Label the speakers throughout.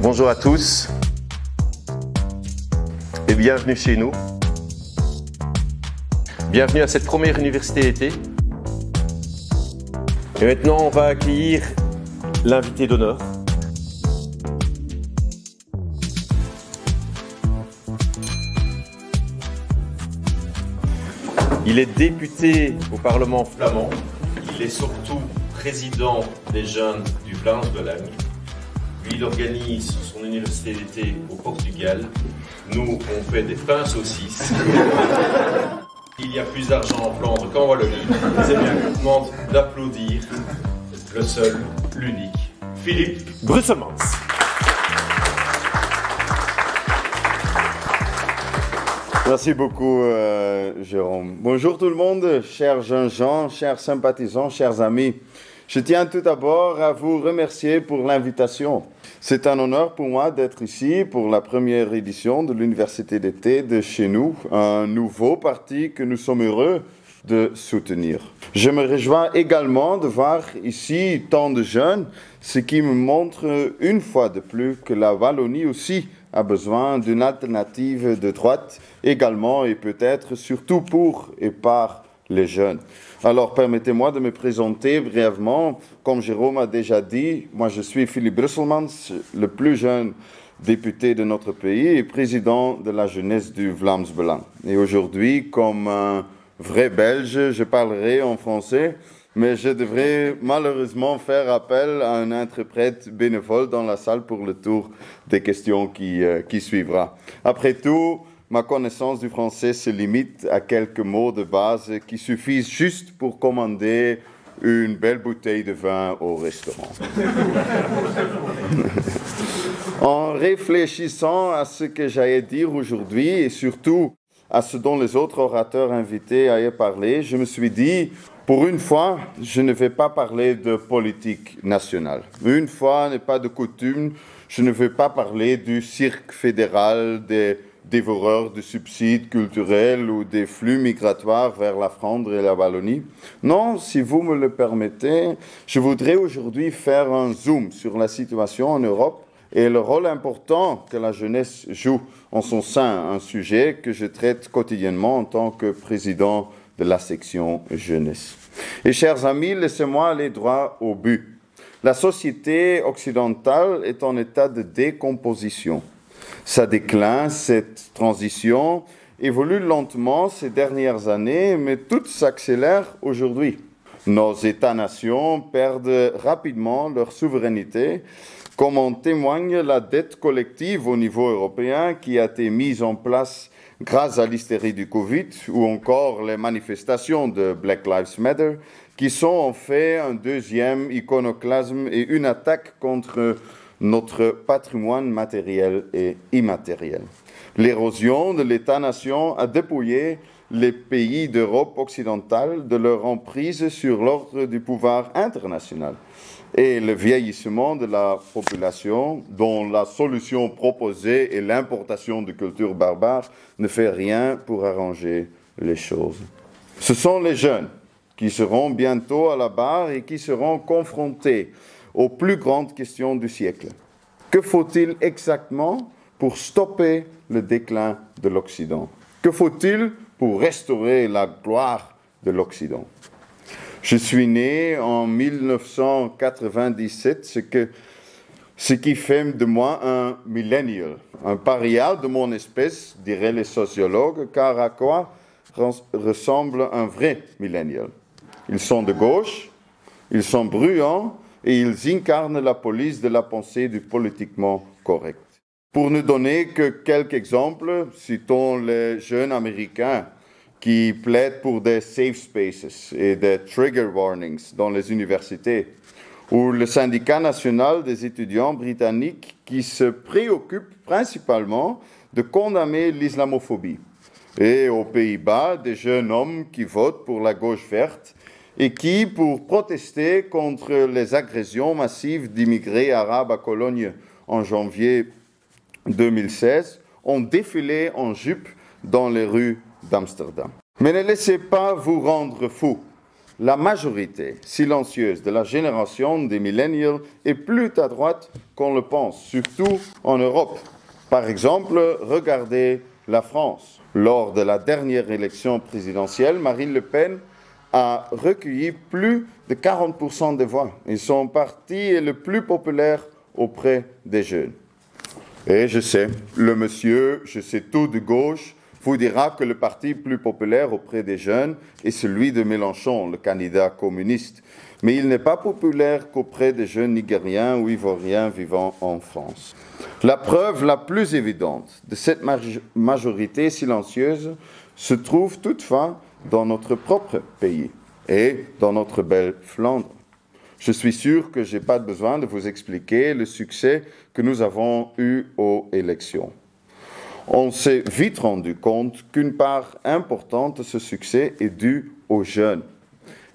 Speaker 1: Bonjour à tous et bienvenue chez nous. Bienvenue à cette première université d'été. Et maintenant, on va accueillir l'invité d'honneur. Il est député au Parlement flamand. Il est surtout président des jeunes du Vlaams-Belang. Lui, il organise son université d'été au Portugal. Nous, on fait des pains saucisses. Il y a plus d'argent en Flandre qu'en Wallonie. C'est bien qu'on demande d'applaudir le seul, l'unique, Philippe Brusselmans.
Speaker 2: Merci beaucoup, Jérôme. Bonjour tout le monde, chers jeunes gens, chers sympathisants, chers amis. Je tiens tout d'abord à vous remercier pour l'invitation. C'est un honneur pour moi d'être ici pour la première édition de l'Université d'été de chez nous, un nouveau parti que nous sommes heureux de soutenir. Je me réjouis également de voir ici tant de jeunes, ce qui me montre une fois de plus que la Wallonie aussi a besoin d'une alternative de droite, également et peut-être surtout pour et par les jeunes. Alors, permettez-moi de me présenter brièvement. Comme Jérôme a déjà dit, moi je suis Philippe Brusselmans, le plus jeune député de notre pays et président de la jeunesse du Vlaams-Belang. Et aujourd'hui, comme un vrai Belge, je parlerai en français, mais je devrais malheureusement faire appel à un interprète bénévole dans la salle pour le tour des questions qui suivra. Après tout, ma connaissance du français se limite à quelques mots de base qui suffisent juste pour commander une belle bouteille de vin au restaurant. En réfléchissant à ce que j'allais dire aujourd'hui et surtout à ce dont les autres orateurs invités allaient parler, je me suis dit, pour une fois, je ne vais pas parler de politique nationale. Une fois n'est pas de coutume, je ne vais pas parler du cirque fédéral des dévoreurs de subsides culturels ou des flux migratoires vers la Flandre et la Wallonie. Non, si vous me le permettez, je voudrais aujourd'hui faire un zoom sur la situation en Europe et le rôle important que la jeunesse joue en son sein, un sujet que je traite quotidiennement en tant que président de la section jeunesse. Et chers amis, laissez-moi aller droit au but. La société occidentale est en état de décomposition. Ça déclin, cette transition évolue lentement ces dernières années, mais tout s'accélère aujourd'hui. Nos États-nations perdent rapidement leur souveraineté, comme en témoigne la dette collective au niveau européen qui a été mise en place grâce à l'hystérie du Covid ou encore les manifestations de Black Lives Matter, qui sont en fait un deuxième iconoclasme et une attaque contre notre patrimoine matériel et immatériel. L'érosion de l'État-nation a dépouillé les pays d'Europe occidentale de leur emprise sur l'ordre du pouvoir international. Et le vieillissement de la population, dont la solution proposée est l'importation de cultures barbares, ne fait rien pour arranger les choses. Ce sont les jeunes qui seront bientôt à la barre et qui seront confrontés aux plus grandes questions du siècle. Que faut-il exactement pour stopper le déclin de l'Occident? Que faut-il pour restaurer la gloire de l'Occident? Je suis né en 1997, ce qui fait de moi un millennial, un paria de mon espèce, diraient les sociologues, car à quoi ressemble un vrai millennial? Ils sont de gauche, ils sont bruyants, et ils incarnent la police de la pensée du politiquement correct. Pour ne donner que quelques exemples, citons les jeunes Américains qui plaident pour des safe spaces et des trigger warnings dans les universités, ou le syndicat national des étudiants britanniques qui se préoccupe principalement de condamner l'islamophobie, et aux Pays-Bas, des jeunes hommes qui votent pour la gauche verte et qui, pour protester contre les agressions massives d'immigrés arabes à Cologne en janvier 2016, ont défilé en jupe dans les rues d'Amsterdam. Mais ne laissez pas vous rendre fou. la majorité silencieuse de la génération des millennials est plus à droite qu'on le pense, surtout en Europe. Par exemple, regardez la France. Lors de la dernière élection présidentielle, Marine Le Pen a recueilli plus de 40% des voix. Et son parti est le plus populaire auprès des jeunes. Et je sais, le monsieur, je sais tout de gauche, vous dira que le parti plus populaire auprès des jeunes est celui de Mélenchon, le candidat communiste. Mais il n'est pas populaire qu'auprès des jeunes nigériens ou ivoiriens vivant en France. La preuve la plus évidente de cette majorité silencieuse se trouve toutefois dans notre propre pays et dans notre belle Flandre. Je suis sûr que je n'ai pas besoin de vous expliquer le succès que nous avons eu aux élections. On s'est vite rendu compte qu'une part importante de ce succès est due aux jeunes.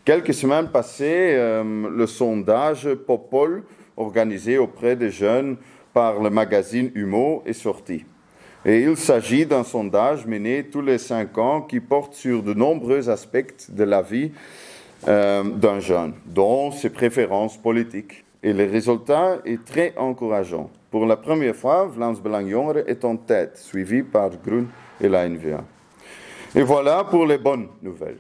Speaker 2: Quelques semaines passées, le sondage Popol, organisé auprès des jeunes par le magazine Humo, est sorti. Et il s'agit d'un sondage mené tous les 5 ans qui porte sur de nombreux aspects de la vie d'un jeune, dont ses préférences politiques. Et le résultat est très encourageant. Pour la première fois, Vlaams Belang Jongeren est en tête, suivi par Groen et la N-VA. Et voilà pour les bonnes nouvelles.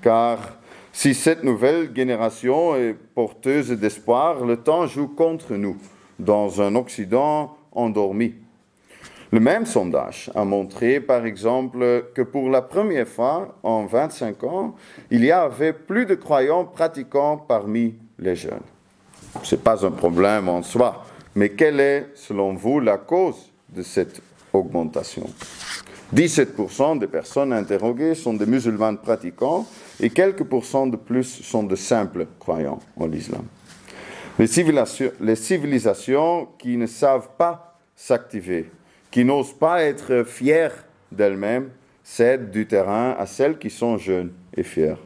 Speaker 2: Car si cette nouvelle génération est porteuse d'espoir, le temps joue contre nous, dans un Occident endormi. Le même sondage a montré, par exemple, que pour la première fois en 25 ans, il y avait plus de croyants pratiquants parmi les jeunes. Ce n'est pas un problème en soi, mais quelle est, selon vous, la cause de cette augmentation ? 17% des personnes interrogées sont des musulmans pratiquants et quelques pourcents de plus sont de simples croyants en l'islam. Les civilisations qui ne savent pas s'activer, qui n'osent pas être fières d'elles-mêmes, cèdent du terrain à celles qui sont jeunes et fières.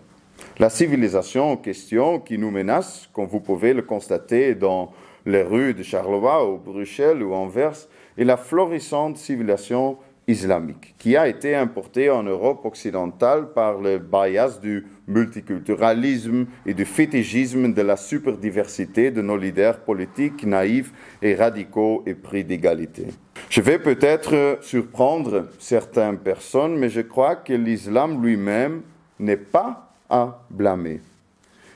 Speaker 2: La civilisation en question qui nous menace, comme vous pouvez le constater dans les rues de Charleroi ou Bruxelles ou Anvers, est la florissante civilisation islamique, qui a été importée en Europe occidentale par le bias du multiculturalisme et du fétichisme de la superdiversité de nos leaders politiques naïfs et radicaux épris d'égalité. Je vais peut-être surprendre certaines personnes, mais je crois que l'islam lui-même n'est pas à blâmer.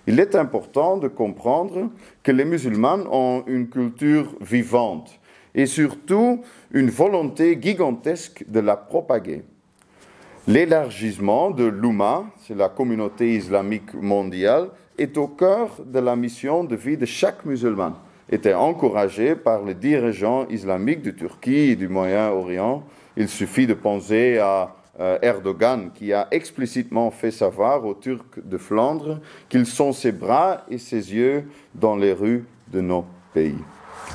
Speaker 2: Il est important de comprendre que les musulmans ont une culture vivante et surtout une volonté gigantesque de la propager. L'élargissement de l'Oumma, c'est la communauté islamique mondiale, est au cœur de la mission de vie de chaque musulman, était encouragé par les dirigeants islamiques de Turquie et du Moyen-Orient. Il suffit de penser à Erdogan, qui a explicitement fait savoir aux Turcs de Flandre qu'ils sont ses bras et ses yeux dans les rues de nos pays.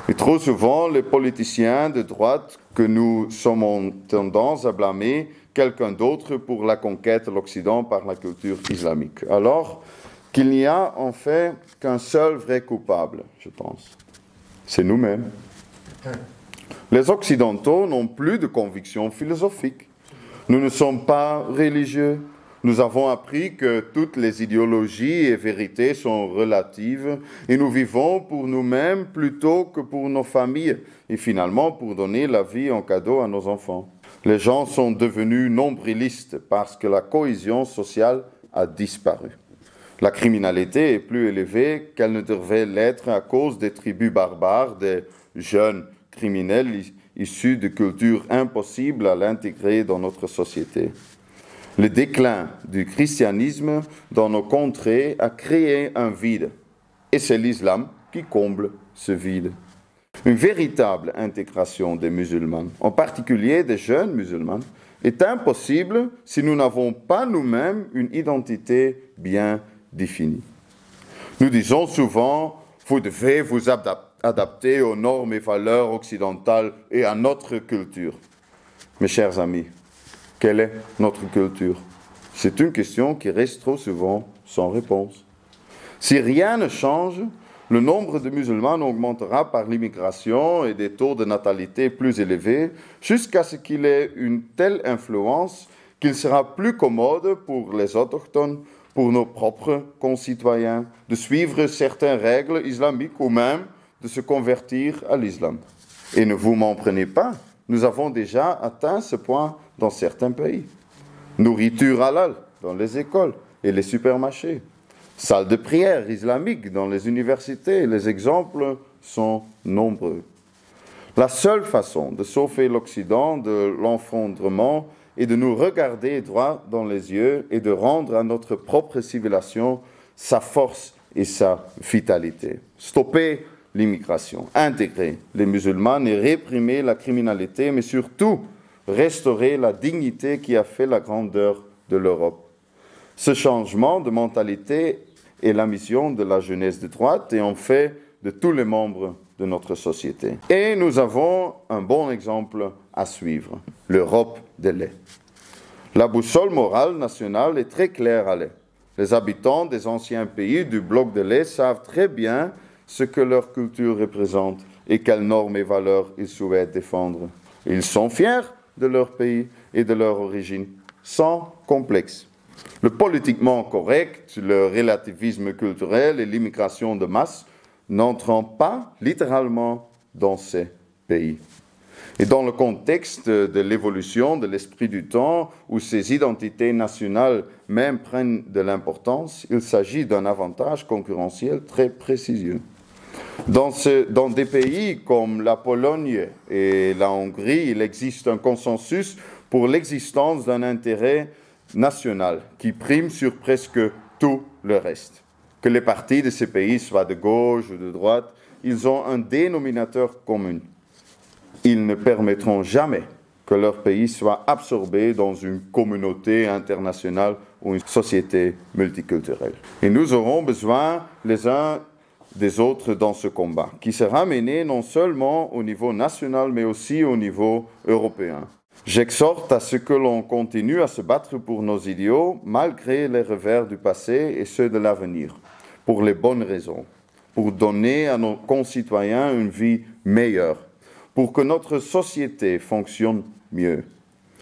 Speaker 2: Et trop souvent, les politiciens de droite que nous sommes en tendance à blâmer quelqu'un d'autre pour la conquête de l'Occident par la culture islamique. Alors qu'il n'y a en fait qu'un seul vrai coupable, je pense. C'est nous-mêmes. Les Occidentaux n'ont plus de convictions philosophiques. Nous ne sommes pas religieux. Nous avons appris que toutes les idéologies et vérités sont relatives et nous vivons pour nous-mêmes plutôt que pour nos familles et finalement pour donner la vie en cadeau à nos enfants. Les gens sont devenus nombrilistes parce que la cohésion sociale a disparu. La criminalité est plus élevée qu'elle ne devrait l'être à cause des tribus barbares, des jeunes criminels issus de cultures impossibles à l'intégrer dans notre société. Le déclin du christianisme dans nos contrées a créé un vide, et c'est l'islam qui comble ce vide. Une véritable intégration des musulmans, en particulier des jeunes musulmans, est impossible si nous n'avons pas nous-mêmes une identité bien définie. Nous disons souvent, vous devez vous adapter aux normes et valeurs occidentales et à notre culture. Mes chers amis, quelle est notre culture? C'est une question qui reste trop souvent sans réponse. Si rien ne change, le nombre de musulmans augmentera par l'immigration et des taux de natalité plus élevés jusqu'à ce qu'il ait une telle influence qu'il sera plus commode pour les autochtones pour nos propres concitoyens de suivre certaines règles islamiques ou même de se convertir à l'islam. Et ne vous m'en prenez pas, nous avons déjà atteint ce point dans certains pays. Nourriture halal dans les écoles et les supermarchés. Salles de prière islamiques dans les universités. Les exemples sont nombreux. La seule façon de sauver l'Occident de l'effondrement est de nous regarder droit dans les yeux et de rendre à notre propre civilisation sa force et sa vitalité. Stopper l'immigration, intégrer les musulmans et réprimer la criminalité, mais surtout restaurer la dignité qui a fait la grandeur de l'Europe. Ce changement de mentalité est la mission de la jeunesse de droite et en fait de tous les membres de notre société. Et nous avons un bon exemple à suivre, l'Europe de lait. La boussole morale nationale est très claire à lait. Les habitants des anciens pays du bloc de lait savent très bien ce que leur culture représente et quelles normes et valeurs ils souhaitent défendre. Ils sont fiers de leur pays et de leur origine, sans complexe. Le politiquement correct, le relativisme culturel et l'immigration de masse n'entrant pas littéralement dans ces pays. Et dans le contexte de l'évolution de l'esprit du temps, où ces identités nationales même prennent de l'importance, il s'agit d'un avantage concurrentiel très précieux. Dans des pays comme la Pologne et la Hongrie, il existe un consensus pour l'existence d'un intérêt national qui prime sur presque tout le reste. Que les partis de ces pays soient de gauche ou de droite, ils ont un dénominateur commun. Ils ne permettront jamais que leur pays soit absorbé dans une communauté internationale ou une société multiculturelle. Et nous aurons besoin les uns des autres dans ce combat, qui sera mené non seulement au niveau national, mais aussi au niveau européen. J'exhorte à ce que l'on continue à se battre pour nos idéaux, malgré les revers du passé et ceux de l'avenir, pour les bonnes raisons, pour donner à nos concitoyens une vie meilleure, pour que notre société fonctionne mieux,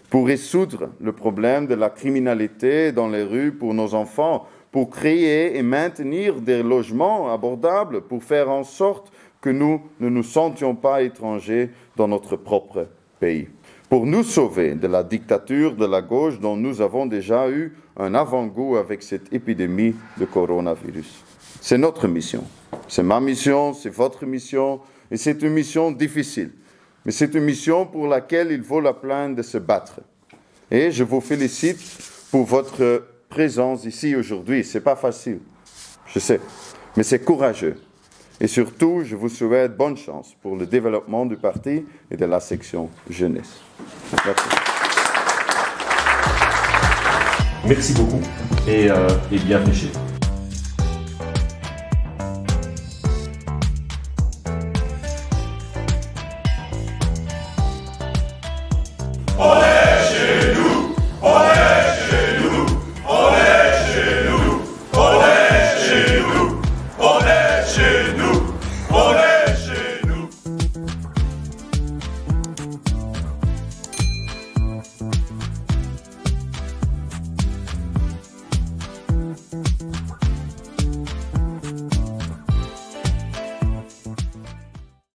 Speaker 2: pour résoudre le problème de la criminalité dans les rues pour nos enfants, pour créer et maintenir des logements abordables, pour faire en sorte que nous ne nous sentions pas étrangers dans notre propre pays, pour nous sauver de la dictature de la gauche dont nous avons déjà eu un avant-goût avec cette épidémie de coronavirus. C'est notre mission, c'est ma mission, c'est votre mission, et c'est une mission difficile. Mais c'est une mission pour laquelle il vaut la peine de se battre. Et je vous félicite pour votre présence ici aujourd'hui. Ce n'est pas facile, je sais, mais c'est courageux. Et surtout, je vous souhaite bonne chance pour le développement du parti et de la section jeunesse. Merci.
Speaker 1: Merci beaucoup et bienvenue chez vous.